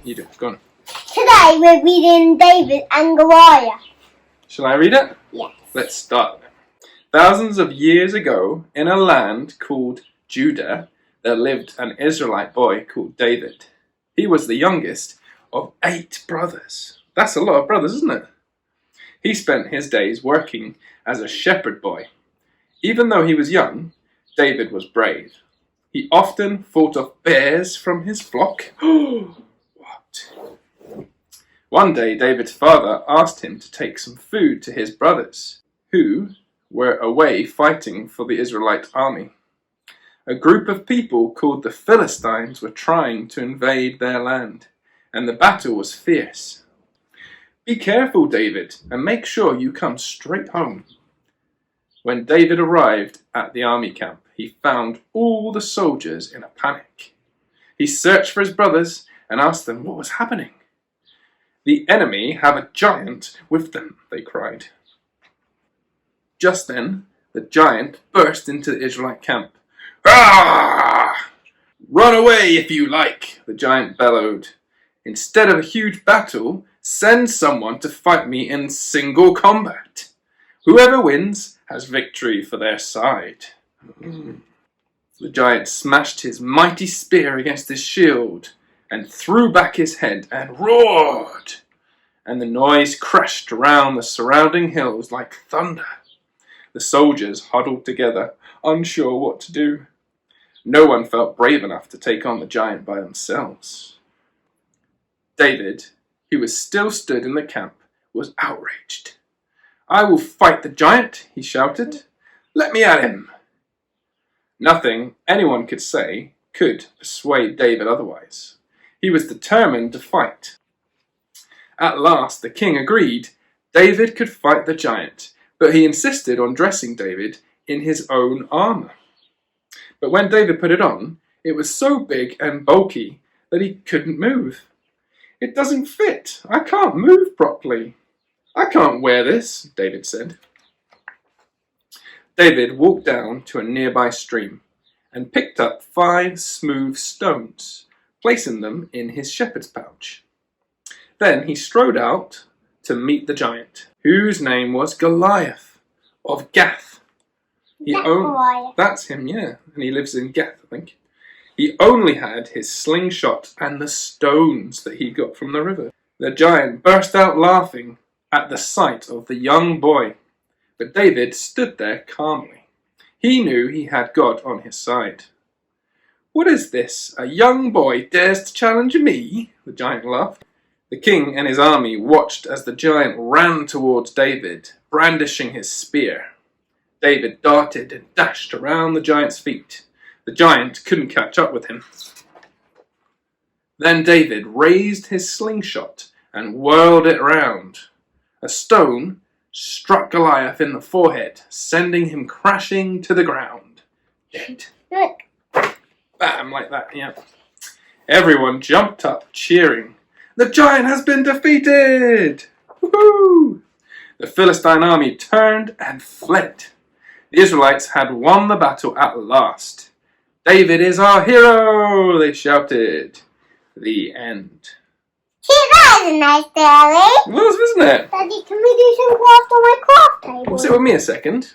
you do. Go on. Today we're reading David and Goliath. Shall I read it? Yes. Let's start. Thousands of years ago, in a land called Judah, there lived an Israelite boy called David. He was the youngest of 8 brothers. That's a lot of brothers, isn't it? He spent his days working as a shepherd boy. Even though he was young, David was brave. He often fought off bears from his flock. What? One day, David's father asked him to take some food to his brothers, who were away fighting for the Israelite army. A group of people called the Philistines were trying to invade their land, and the battle was fierce. "Be careful, David, and make sure you come straight home." When David arrived at the army camp, he found all the soldiers in a panic. He searched for his brothers and asked them what was happening. "The enemy have a giant with them," they cried. Just then, the giant burst into the Israelite camp. "Ah! Run away if you like," the giant bellowed. "Instead of a huge battle, send someone to fight me in single combat. Whoever wins has victory for their side." The giant smashed his mighty spear against his shield and threw back his head and roared, and the noise crashed around the surrounding hills like thunder. The soldiers huddled together, unsure what to do. No one felt brave enough to take on the giant by themselves. David, who was still stood in the camp, was outraged. "I will fight the giant," he shouted. "Let me at him." Nothing anyone could say could persuade David otherwise. He was determined to fight. At last the king agreed David could fight the giant, but he insisted on dressing David in his own armor. But when David put it on, it was so big and bulky that he couldn't move. "It doesn't fit. I can't move properly. I can't wear this," David said. David walked down to a nearby stream and picked up 5 smooth stones, placing them in his shepherd's pouch. Then he strode out to meet the giant, whose name was Goliath of Gath. That's him, yeah, and he lives in Gath, I think. He only had his slingshot and the stones that he got from the river. The giant burst out laughing at the sight of the young boy, but David stood there calmly. He knew he had God on his side. "What is this? A young boy dares to challenge me?" the giant laughed. The king and his army watched as the giant ran towards David, brandishing his spear. David darted and dashed around the giant's feet. The giant couldn't catch up with him. Then David raised his slingshot and whirled it round. A stone struck Goliath in the forehead, sending him crashing to the ground. Dead. Bam, like that, yeah. Everyone jumped up, cheering. "The giant has been defeated! Woohoo!" The Philistine army turned and fled. The Israelites had won the battle at last. "David is our hero!" they shouted. The end. See, that is a nice story. Well, wasn't it? Daddy, can we do some craft on my craft table? Sit with me a second.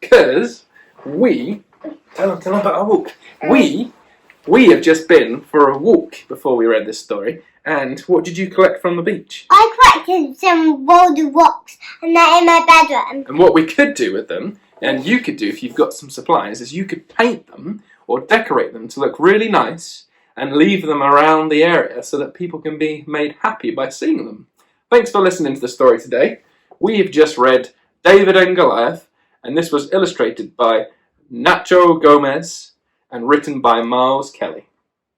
Because tell them about our walk. We have just been for a walk before we read this story. And what did you collect from the beach? I collected some rolled rocks and they're in my bedroom. And what we could do with them, and you could do if you've got some supplies, is you could paint them or decorate them to look really nice and leave them around the area so that people can be made happy by seeing them. Thanks for listening to the story today. We've just read David and Goliath, and this was illustrated by Nacho Gomez and written by Miles Kelly.